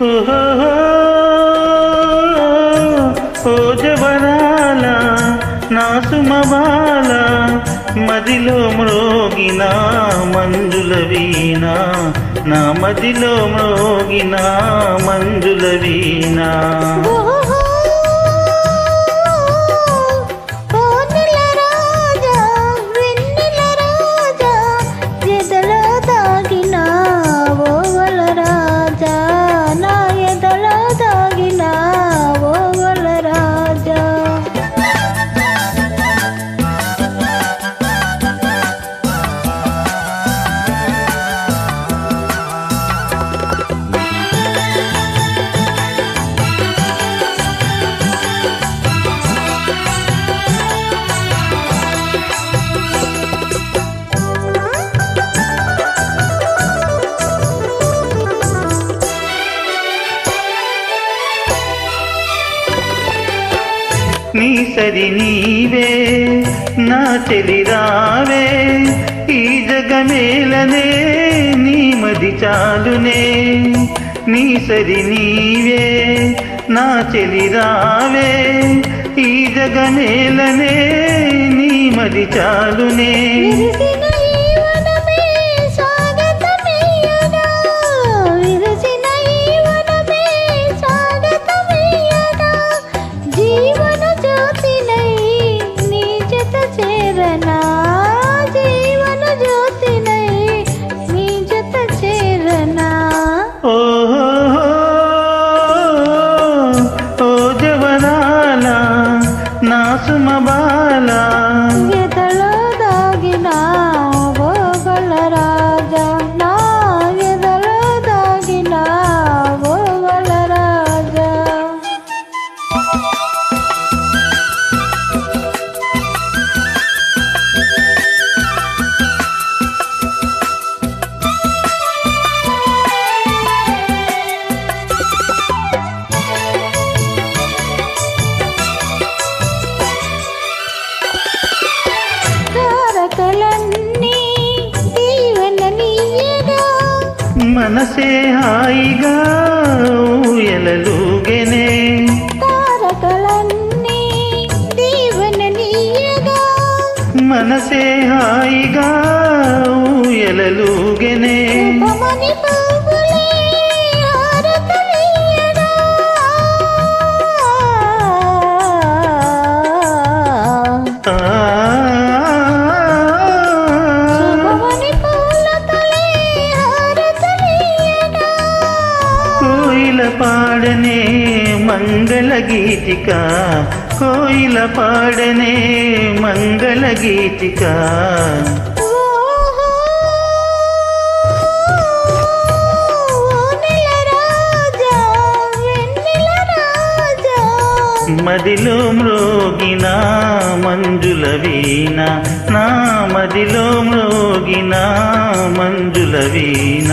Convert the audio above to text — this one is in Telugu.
ఓహో ఓ జవరాల నా సుమబాల మదిలో మ్రోగిన మంజుల వీణ నా మదిలో మ్రోగిన మంజుల వీణ నీ సరి నీవే నా చెలిరావే ఈ జగమేలనే నీ మది చాలునే నీ సరి నీవే నా చెలిరావే ఈ జగమేలనే నీ మది చాలునే నా సుమబాల ఎదలో దాగిన ఓగల రాజా నా ఎదలో దాగిన ఓగల రాజా మనసే హాయిగా ఊయలలుగెనే తారకలన్నీ దీవెననీయగా మనసే హాయిగా ఊయలలుగెనే మని పువ్వులే హారతలియగా పాడనే మంగళ గీతిక కోయిల పాడనే మంగళ గీతిక మదిలో మ్రోగిన మంజుల వీణ నా మదిలో మ్రోగిన మంజుల వీణ